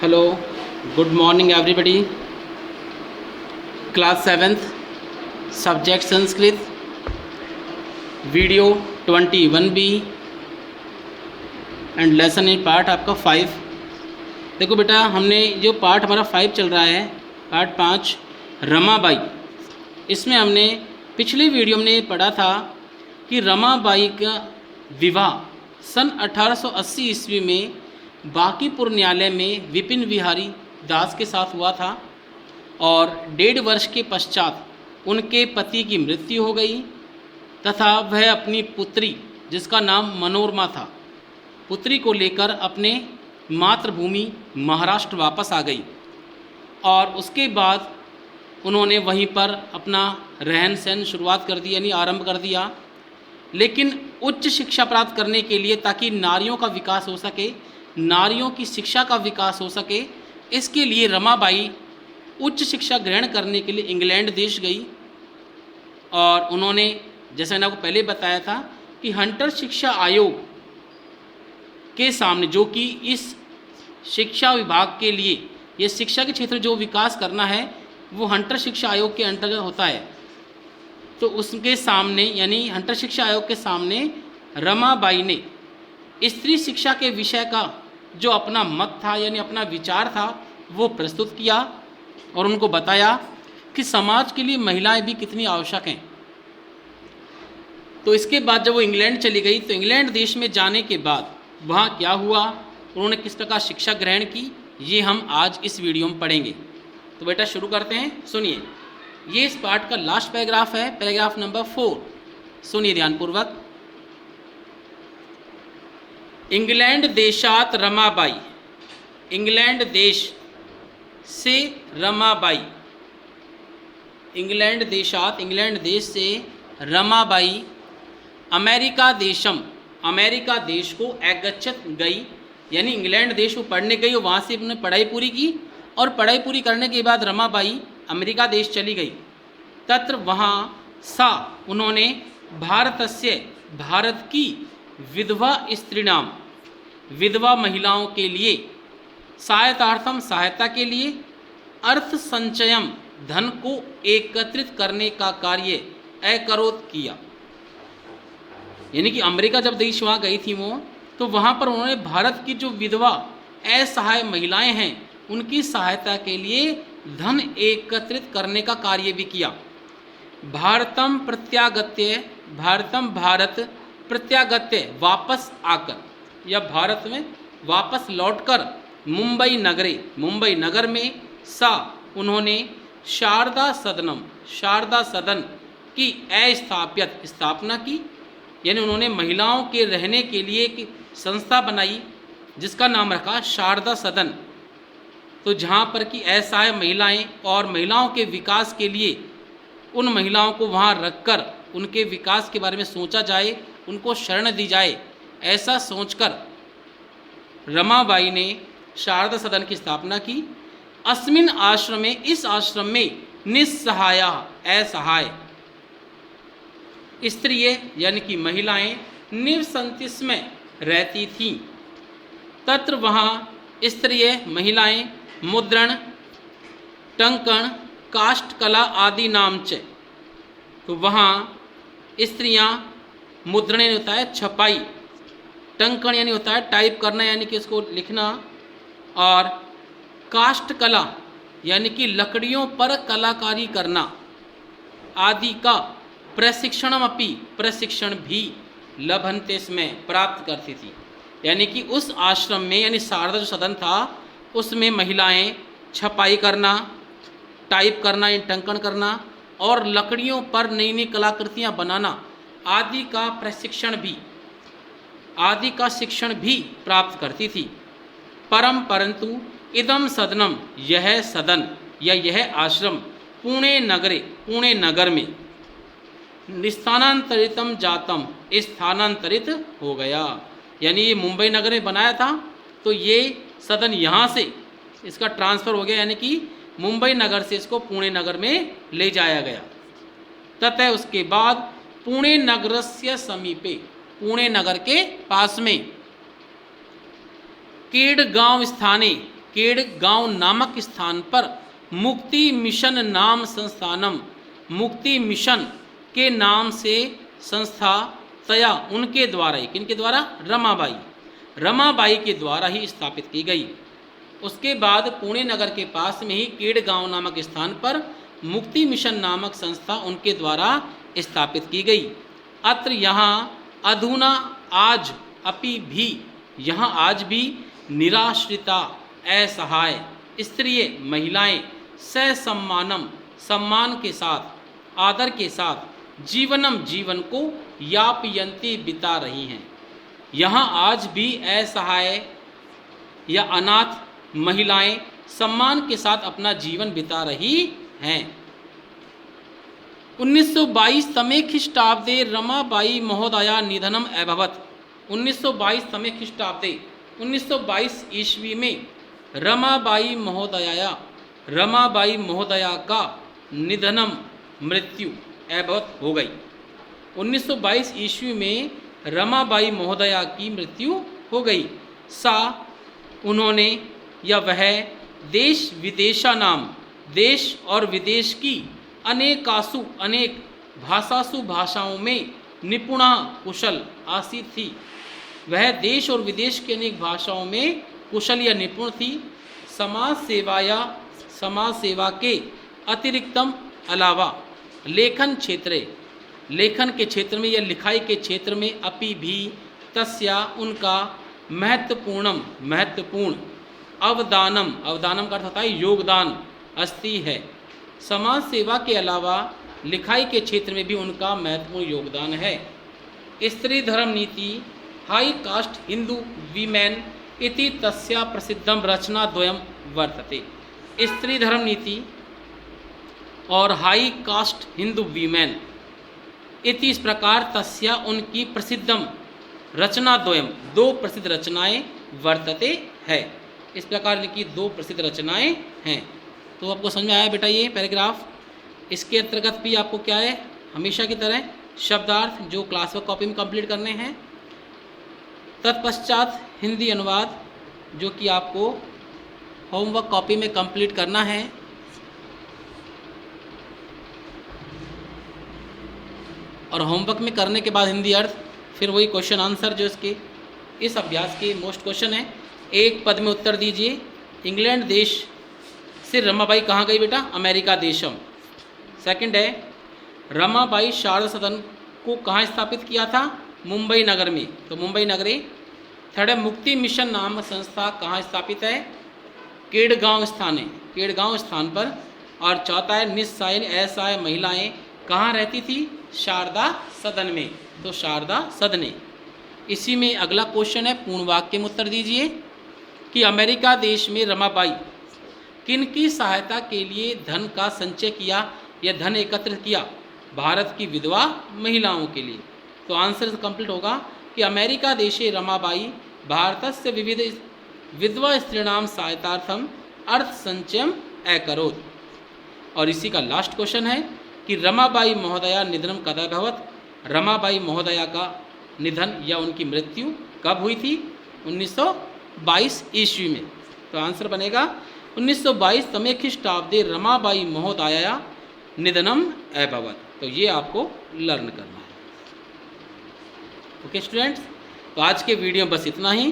Hello, good morning everybody. Class 7th subject Sanskrit, video 21B and lesson in part आपका 5। देखो बेटा, हमने जो पार्ट हमारा 5 चल रहा है, पार्ट 5 रमाबाई। इसमें हमने पिछली वीडियो में पढ़ा था कि रमाबाई का विवाह सन 1880 ईस्वी में बांकीपुर न्यायालय में विपिन बिहारी दास के साथ हुआ था और 1.5 वर्ष के पश्चात उनके पति की मृत्यु हो गई तथा वह अपनी पुत्री, जिसका नाम मनोरमा था, पुत्री को लेकर अपने मातृभूमि महाराष्ट्र वापस आ गई और उसके बाद उन्होंने वहीं पर अपना रहन सहन शुरुआत कर दी, यानी आरंभ कर दिया। लेकिन उच्च शिक्षा प्राप्त करने के लिए, ताकि नारियों का विकास हो सके, नारियों की शिक्षा का विकास हो सके, इसके लिए रमाबाई उच्च शिक्षा ग्रहण करने के लिए इंग्लैंड देश गई और उन्होंने, जैसे मैंने आपको पहले बताया था, कि हंटर शिक्षा आयोग के सामने, जो कि इस शिक्षा विभाग के लिए, ये शिक्षा के क्षेत्र जो विकास करना है वो हंटर शिक्षा आयोग के अंतर्गत होता है, तो उसके सामने, यानी हंटर शिक्षा आयोग के सामने रमाबाई ने स्त्री शिक्षा के विषय का जो अपना मत था, यानी अपना विचार था, वो प्रस्तुत किया और उनको बताया कि समाज के लिए महिलाएं भी कितनी आवश्यक हैं। तो इसके बाद जब वो इंग्लैंड चली गई, तो इंग्लैंड देश में जाने के बाद वहाँ क्या हुआ, उन्होंने किस प्रकार शिक्षा ग्रहण की, ये हम आज इस वीडियो में पढ़ेंगे। तो बेटा शुरू करते हैं, सुनिए। ये इस पार्ट का लास्ट पैराग्राफ है, पैराग्राफ नंबर 4। सुनिए ध्यानपूर्वक। इंग्लैंड देशात रमाबाई, इंग्लैंड देश से रमाबाई, इंग्लैंड देशात, इंग्लैंड देश से रमाबाई अमेरिका देशम, अमेरिका देश को अगच्छत गई, यानी इंग्लैंड देश को पढ़ने गई और वहाँ से उन्होंने पढ़ाई पूरी की और पढ़ाई पूरी करने के बाद रमाबाई अमेरिका देश चली गई। तत्र वहाँ सा उन्होंने भारतस्य, भारत की विधवा स्त्रीणाम, विधवा महिलाओं के लिए, सहायतार्थम, सहायता के लिए, अर्थ संचयम, धन को एकत्रित करने का कार्य अकरोत किया। यानी कि अमेरिका जब देश वहाँ गई थी वो, तो वहाँ पर उन्होंने भारत की जो विधवा असहाय महिलाएं हैं उनकी सहायता के लिए धन एकत्रित करने का कार्य भी किया। भारतम प्रत्यागत्य, भारतम भारत प्रत्यागत्य, वापस आकर या भारत में वापस लौटकर, मुंबई नगरे, मुंबई नगर में सा उन्होंने शारदा सदनम, शारदा सदन की अस्थापित, स्थापना की, यानी उन्होंने महिलाओं के रहने के लिए एक संस्था बनाई जिसका नाम रखा शारदा सदन। तो जहाँ पर कि असहाय महिलाएं और महिलाओं के विकास के लिए उन महिलाओं को वहाँ रखकर उनके विकास के बारे में सोचा जाए, उनको शरण दी जाए, ऐसा सोचकर रमाबाई ने शारदा सदन की स्थापना की। अस्मिन आश्रम में, इस आश्रम में निस्सहाया, असहाय स्त्रियाँ यानी कि महिलाएं निवसंतिस में रहती थीं। तत्र वहाँ स्त्रियाँ, महिलाएं मुद्रण, टंकण, काष्ठ कला आदि नाम च, तो वहाँ स्त्रियाँ, मुद्रण यानी होता है छपाई, टंकण यानी होता है टाइप करना, यानी कि इसको लिखना, और काष्ठ कला यानी कि लकड़ियों पर कलाकारी करना आदि का प्रशिक्षणम अपि, प्रशिक्षण भी लभन्ते, इसमें प्राप्त करती थी। यानी कि उस आश्रम में, यानी शारदा जो सदन था, उसमें महिलाएं छपाई करना, टाइप करना, टंकण करना और लकड़ियों पर नई नई कलाकृतियाँ बनाना आदि का प्रशिक्षण भी, आदि का शिक्षण भी प्राप्त करती थी। परंतु इदम सदनम, यह सदन या यह आश्रम पुणे नगरे, पुणे नगर में स्थानांतरितम जातम, स्थानांतरित हो गया। यानी ये मुंबई नगर में बनाया था, तो ये सदन यहाँ से इसका ट्रांसफ़र हो गया, यानी कि मुंबई नगर से इसको पुणे नगर में ले जाया गया। तथा उसके बाद पुणे नगरस्य समीपे, पुणे नगर के पास में केडगांव स्थाने, केड़गांव नामक स्थान पर मुक्ति मिशन नाम संस्थानम, मुक्ति मिशन के नाम से संस्था तया उनके द्वारा ही, किनके द्वारा? रमाबाई, रमाबाई के द्वारा ही स्थापित की गई। उसके बाद पुणे नगर के पास में ही केड़गांव नामक स्थान पर मुक्ति मिशन नामक संस्था उनके द्वारा स्थापित की गई। अत्र यहाँ अधुना आज अपि भी, यहाँ आज भी निराश्रिता असहाय स्त्रिय महिलाएं ससम्मानम, सम्मान के साथ, आदर के साथ जीवनम, जीवन को यापयंती, बिता रही हैं। यहाँ आज भी असहाय या अनाथ महिलाएं सम्मान के साथ अपना जीवन बिता रही हैं। 1922 तमे ख्रीष्टाब्दे रमाबाई महोदया निधनम अभवत। 1922 तमे ख्रीष्टाब्दे, 1922 ईस्वी में रमाबाई महोदया का निधनम, मृत्यु अभवत हो गई। 1922 ईस्वी में रमाबाई महोदया की मृत्यु हो गई। सा, उन्होंने या वह देश विदेशा नाम, देश और विदेश की अनेकासु, अनेक भाषासु, भाषाओं में निपुणा कुशल आसी थी। वह देश और विदेश की अनेक भाषाओं में कुशल या निपुण थी। समाज सेवा के अतिरिक्तम अलावा लेखन क्षेत्र, लेखन के क्षेत्र में या लिखाई के क्षेत्र में अपि भी तस्या, उनका महत्वपूर्ण अवदानम, अवदानम का अर्थ होता है योगदान, अस्ति है। समाज सेवा के अलावा लिखाई के क्षेत्र में भी उनका महत्वपूर्ण योगदान है। स्त्री धर्म नीति, हाई कास्ट हिंदू वीमेन इति तस्या प्रसिद्धम रचना द्वयम वर्तते। स्त्री धर्म नीति और हाई कास्ट हिंदू वीमेन इति, इस प्रकार तस्या उनकी प्रसिद्धम रचना द्वयम, दो प्रसिद्ध रचनाएं वर्तते है। इस प्रकार की दो प्रसिद्ध रचनाएं हैं। तो आपको समझ में आया बेटा ये पैराग्राफ? इसके अंतर्गत भी आपको क्या है, हमेशा की तरह शब्दार्थ जो क्लास वर्क कॉपी में कंप्लीट करने हैं, तत्पश्चात हिंदी अनुवाद जो कि आपको होमवर्क कॉपी में कंप्लीट करना है। और होमवर्क में करने के बाद हिंदी अर्थ, फिर वही क्वेश्चन आंसर जो इसके इस अभ्यास के मोस्ट क्वेश्चन है। एक पद में उत्तर दीजिए। इंग्लैंड देश से रमाबाई कहाँ गई बेटा? अमेरिका देशम। सेकंड है, रमाबाई शारदा सदन को कहाँ स्थापित किया था? मुंबई नगर में, तो मुंबई नगरी। थर्ड है, मुक्ति मिशन नामक संस्था कहाँ स्थापित है? केड़गांव स्थान है, केड़गांव स्थान पर। और चौथा है, निस्सहाय असहाय महिलाएं कहाँ रहती थी? शारदा सदन में, तो शारदा सदने। इसी में अगला क्वेश्चन है, पूर्ण वाक्य में उत्तर दीजिए कि अमेरिका देश में रमाबाई किनकी सहायता के लिए धन का संचय किया या धन एकत्रित किया? भारत की विधवा महिलाओं के लिए। तो आंसर कंप्लीट होगा कि अमेरिका देशे रमाबाई भारतस्य विविध विधवा स्त्रीणाम सहायतार्थम अर्थ संचयम अकरोत्। और इसी का लास्ट क्वेश्चन है कि रमाबाई महोदया निधनम कदा भवत? रमाबाई महोदया का निधन या उनकी मृत्यु कब हुई थी? 1922 ईस्वी में। तो आंसर बनेगा 1922 तमे ख्रीष्टाब्दे रमाबाई महोदया निधनम अभवत। तो ये आपको लर्न करना है। ओके स्टूडेंट्स, तो आज के वीडियो बस इतना ही।